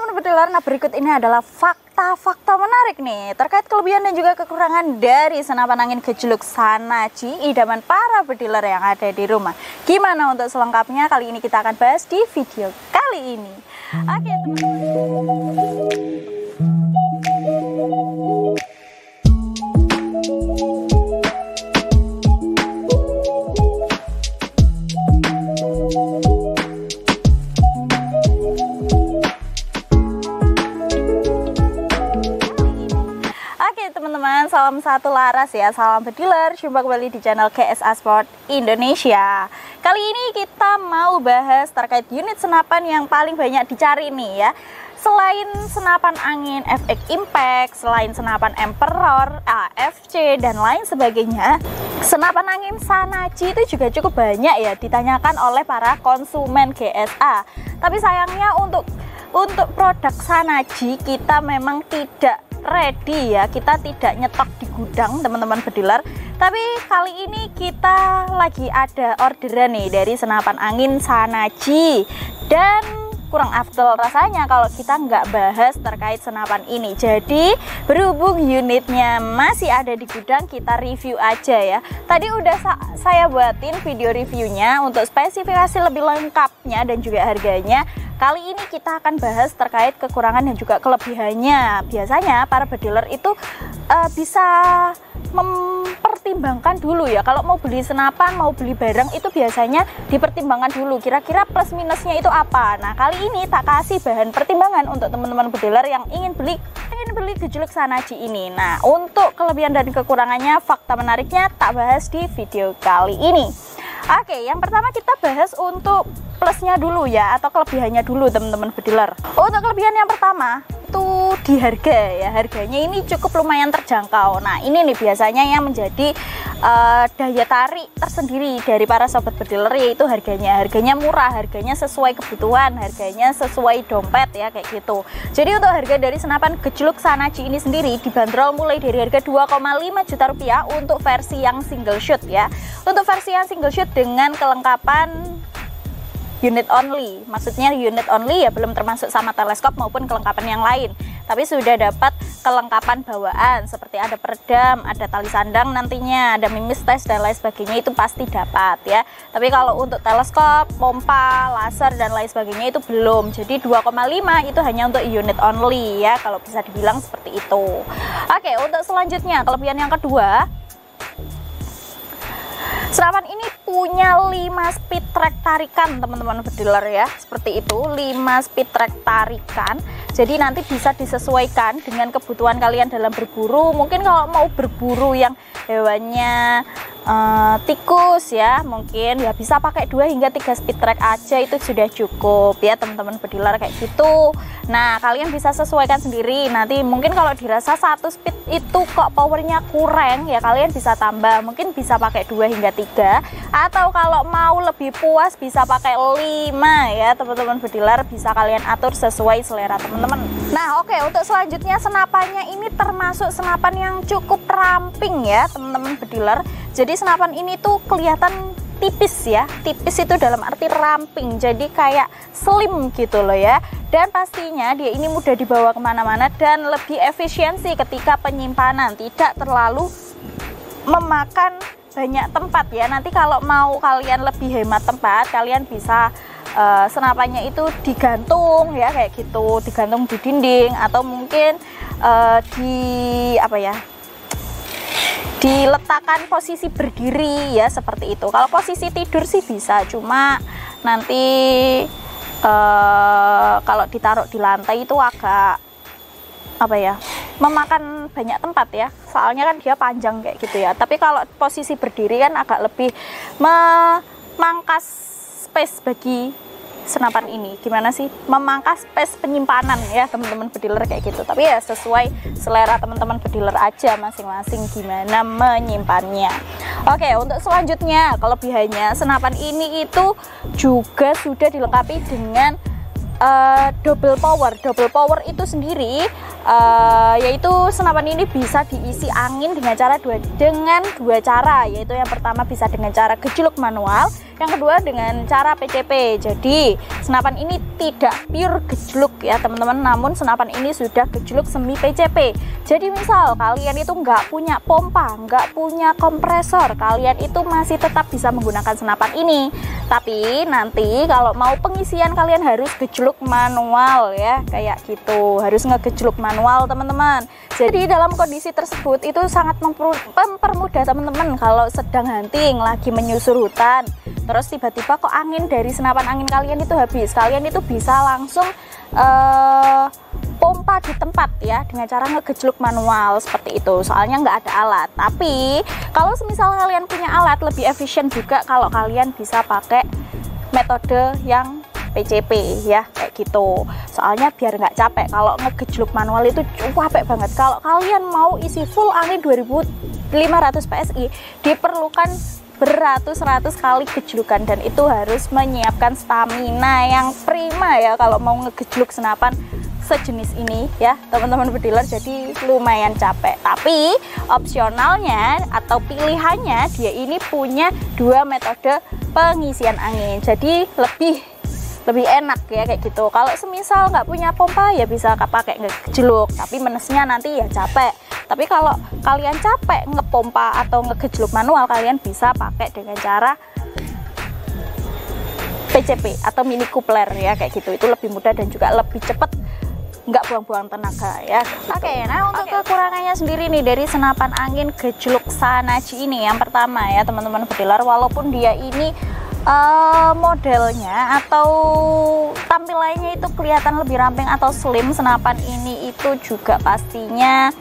teman-teman bediler, nah berikut ini adalah fakta-fakta menarik nih terkait kelebihan dan juga kekurangan dari senapan angin gejluk Shanachi idaman para bediler yang ada di rumah. Gimana untuk selengkapnya? Kali ini kita akan bahas di video kali ini. Oke teman-teman. Teman-teman, salam satu laras ya, salam bediler. Jumpa kembali di channel KSA Sport Indonesia. Kali ini kita mau bahas terkait unit senapan yang paling banyak dicari nih ya. Selain senapan angin FX Impact, selain senapan Emperor, AFC dan lain sebagainya, senapan angin Shanachi itu juga cukup banyak ya ditanyakan oleh para konsumen GSA. Tapi sayangnya untuk produk Shanachi kita memang tidak ready ya, kita tidak nyetok di gudang teman-teman bediler. Tapi kali ini kita lagi ada orderan nih dari senapan angin Shanachi, dan kurang afdol rasanya kalau kita nggak bahas terkait senapan ini. Jadi berhubung unitnya masih ada di gudang, kita review aja ya. Tadi udah saya buatin video reviewnya untuk spesifikasi lebih lengkapnya dan juga harganya. Kali ini kita akan bahas terkait kekurangan dan juga kelebihannya. Biasanya para bediler itu bisa mempertimbangkan dulu ya. Kalau mau beli senapan, mau beli barang itu biasanya dipertimbangkan dulu. Kira-kira plus minusnya itu apa. Nah kali ini tak kasih bahan pertimbangan untuk teman-teman bediler yang ingin beli gejluk Shanachi ini. Nah untuk kelebihan dan kekurangannya, fakta menariknya tak bahas di video kali ini. Oke, yang pertama kita bahas untuk plusnya dulu ya, atau kelebihannya dulu teman-teman bediler. Untuk kelebihan yang pertama itu di harga ya, harganya ini cukup lumayan terjangkau. Nah ini nih biasanya yang menjadi daya tarik tersendiri dari para sobat bediler, yaitu harganya murah, harganya sesuai kebutuhan, harganya sesuai dompet ya, kayak gitu. Jadi untuk harga dari senapan gejluk Shanachi ini sendiri dibanderol mulai dari harga 2,5 juta rupiah untuk versi yang single shoot ya. Untuk versi yang single shoot dengan kelengkapan unit only, maksudnya unit only ya, belum termasuk sama teleskop maupun kelengkapan yang lain, tapi sudah dapat kelengkapan bawaan seperti ada peredam, ada tali sandang nantinya, ada mimis tes dan lain sebagainya, itu pasti dapat ya. Tapi kalau untuk teleskop, pompa, laser dan lain sebagainya itu belum. Jadi 2,5 itu hanya untuk unit only ya, kalau bisa dibilang seperti itu. Oke, untuk selanjutnya kelebihan yang kedua, senapan ini punya 5 speed track tarikan teman-teman bediler ya, seperti itu, 5 speed track tarikan. Jadi nanti bisa disesuaikan dengan kebutuhan kalian dalam berburu. Mungkin kalau mau berburu yang hewannya tikus ya, mungkin ya bisa pakai 2 hingga 3 speed track aja, itu sudah cukup ya teman-teman bediler, kayak gitu. Nah kalian bisa sesuaikan sendiri. Nanti mungkin kalau dirasa 1 speed itu kok powernya kurang ya, kalian bisa tambah, mungkin bisa pakai 2 hingga 3, atau kalau mau lebih puas bisa pakai 5 ya teman-teman bediler, bisa kalian atur sesuai selera teman-teman. Nah oke, untuk selanjutnya senapannya ini termasuk senapan yang cukup ramping ya teman-teman bediler. Jadi senapan ini tuh kelihatan tipis ya, tipis itu dalam arti ramping, jadi kayak slim gitu loh ya. Dan pastinya dia ini mudah dibawa kemana-mana dan lebih efisiensi ketika penyimpanan, tidak terlalu memakan banyak tempat ya. Nanti kalau mau kalian lebih hemat tempat, kalian bisa senapannya itu digantung ya, kayak gitu, digantung di dinding, atau mungkin diletakkan posisi berdiri ya, seperti itu. Kalau posisi tidur sih bisa, cuma nanti kalau ditaruh di lantai itu agak memakan banyak tempat ya, soalnya kan dia panjang kayak gitu ya. Tapi kalau posisi berdiri kan agak lebih memangkas space bagi senapan ini. Gimana sih, memangkas space penyimpanan ya teman-teman bediler, kayak gitu. Tapi ya sesuai selera teman-teman bediler aja masing-masing gimana menyimpannya. Oke, untuk selanjutnya kelebihannya, senapan ini itu juga sudah dilengkapi dengan double power. Double power itu sendiri yaitu senapan ini bisa diisi angin dengan dua cara, yaitu yang pertama bisa dengan cara gejluk manual, Yang kedua dengan cara PCP. Jadi senapan ini tidak pure gejluk ya teman-teman, namun senapan ini sudah gejluk semi PCP. Jadi misal kalian itu nggak punya pompa, nggak punya kompresor, kalian itu masih tetap bisa menggunakan senapan ini. Tapi nanti kalau mau pengisian kalian harus gejluk manual ya, kayak gitu, harus ngegejluk manual teman-teman. Jadi dalam kondisi tersebut itu sangat mempermudah teman-teman kalau sedang hunting, lagi menyusur hutan, terus tiba-tiba kok angin dari senapan angin kalian itu habis, kalian itu bisa langsung pompa di tempat ya dengan cara ngegejluk manual seperti itu, soalnya nggak ada alat. Tapi kalau semisal kalian punya alat, lebih efisien juga kalau kalian bisa pakai metode yang PCP ya, kayak gitu, soalnya biar nggak capek. Kalau ngegejluk manual itu capek banget. Kalau kalian mau isi full angin 2500 PSI diperlukan beratus-ratus kali gejlukan, dan itu harus menyiapkan stamina yang prima ya kalau mau ngegejluk senapan sejenis ini ya teman-teman bediler. Jadi lumayan capek, tapi opsionalnya atau pilihannya dia ini punya dua metode pengisian angin, jadi lebih enak ya kayak gitu. Kalau semisal nggak punya pompa ya bisa pakai ngegejluk, tapi minusnya nanti ya capek. Tapi kalau kalian capek ngepompa atau ngegejluk manual, kalian bisa pakai dengan cara PCP atau mini coupler ya kayak gitu. Itu lebih mudah dan juga lebih cepat, nggak buang-buang tenaga ya. Oke, nah untuk kekurangannya sendiri nih dari senapan angin gejluk Shanachi ini, yang pertama ya teman-teman bediler, walaupun dia ini modelnya atau tampilannya itu kelihatan lebih ramping atau slim, senapan ini itu juga pastinya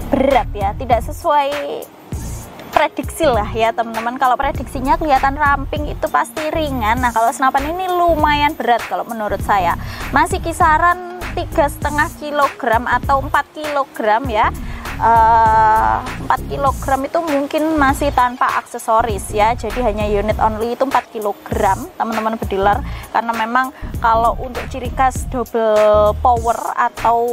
berat ya, tidak sesuai prediksi lah ya teman-teman. Kalau prediksinya kelihatan ramping itu pasti ringan, nah kalau senapan ini lumayan berat kalau menurut saya, masih kisaran 3,5 kg atau 4 kg ya. 4 kg itu mungkin masih tanpa aksesoris ya, jadi hanya unit only itu 4 kg teman-teman bediler, karena memang kalau untuk ciri khas double power atau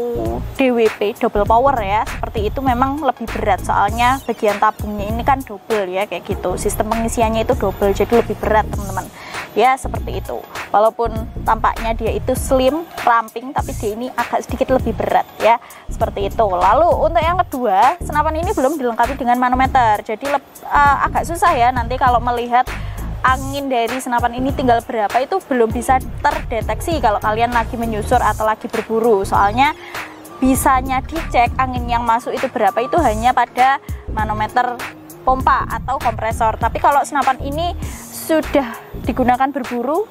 DWP double power ya seperti itu memang lebih berat, soalnya bagian tabungnya ini kan double ya kayak gitu, sistem pengisiannya itu double, jadi lebih berat teman-teman ya seperti itu. Walaupun tampaknya dia itu slim ramping, tapi dia ini agak sedikit lebih berat ya seperti itu. Lalu untuk yang kedua, senapan ini belum dilengkapi dengan manometer, jadi agak susah ya nanti kalau melihat angin dari senapan ini tinggal berapa, itu belum bisa terdeteksi kalau kalian lagi menyusur atau lagi berburu, soalnya bisanya dicek angin yang masuk itu berapa itu hanya pada manometer pompa atau kompresor. Tapi kalau senapan ini sudah digunakan berburu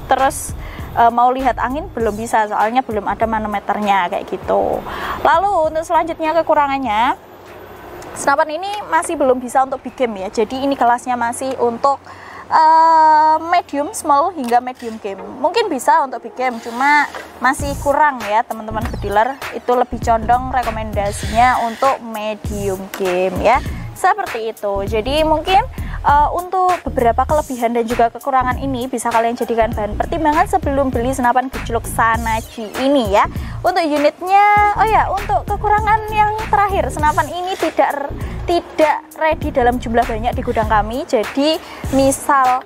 terus mau lihat angin belum bisa, soalnya belum ada manometernya kayak gitu. Lalu untuk selanjutnya kekurangannya, senapan ini masih belum bisa untuk big game ya, jadi ini kelasnya masih untuk medium, small hingga medium game. Mungkin bisa untuk big game, cuma masih kurang ya teman-teman bediler, itu lebih condong rekomendasinya untuk medium game ya seperti itu. Jadi mungkin untuk beberapa kelebihan dan juga kekurangan ini bisa kalian jadikan bahan pertimbangan sebelum beli senapan gejluk Shanachi ini ya. Untuk unitnya, oh ya, untuk kekurangan yang terakhir, senapan ini tidak ready dalam jumlah banyak di gudang kami. Jadi misal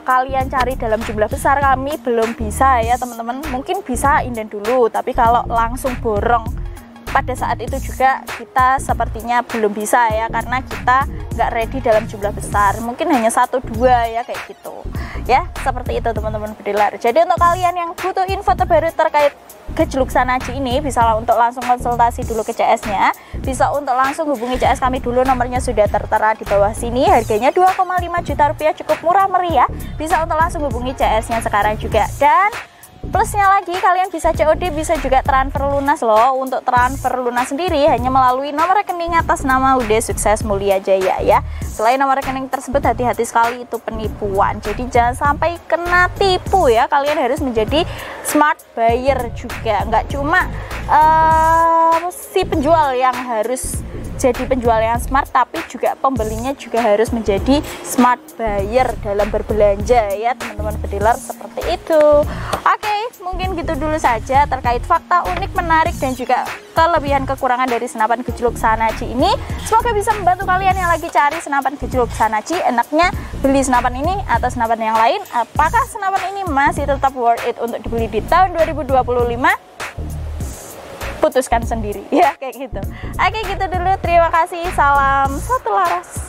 kalian cari dalam jumlah besar, kami belum bisa ya teman-teman. Mungkin bisa inden dulu, tapi kalau langsung borong pada saat itu juga kita sepertinya belum bisa ya, karena kita nggak ready dalam jumlah besar, mungkin hanya 1-2 ya kayak gitu ya, seperti itu teman-teman bediler. Jadi untuk kalian yang butuh info terbaru terkait gejluk Shanachi ini, bisa untuk langsung konsultasi dulu ke CS nya, bisa untuk langsung hubungi CS kami dulu, nomornya sudah tertera di bawah sini, harganya 2,5 juta rupiah, cukup murah meriah, bisa untuk langsung hubungi CS nya sekarang juga. Dan plusnya lagi, kalian bisa COD, bisa juga transfer lunas loh. Untuk transfer lunas sendiri hanya melalui nomor rekening atas nama UD Sukses Mulia Jaya ya. Selain nomor rekening tersebut, hati-hati sekali itu penipuan, jadi jangan sampai kena tipu ya. Kalian harus menjadi smart buyer juga, nggak cuma si penjual yang harus jadi penjual yang smart, tapi juga pembelinya juga harus menjadi smart buyer dalam berbelanja ya teman-teman bediler, seperti itu. Oke, mungkin gitu dulu saja terkait fakta unik, menarik, dan juga kelebihan kekurangan dari senapan gejluk Shanachi ini. Semoga bisa membantu kalian yang lagi cari senapan gejluk Shanachi, enaknya beli senapan ini atau senapan yang lain, apakah senapan ini masih tetap worth it untuk dibeli di tahun 2025? Putuskan sendiri ya, kayak gitu. Oke, gitu dulu, terima kasih, salam satu laras.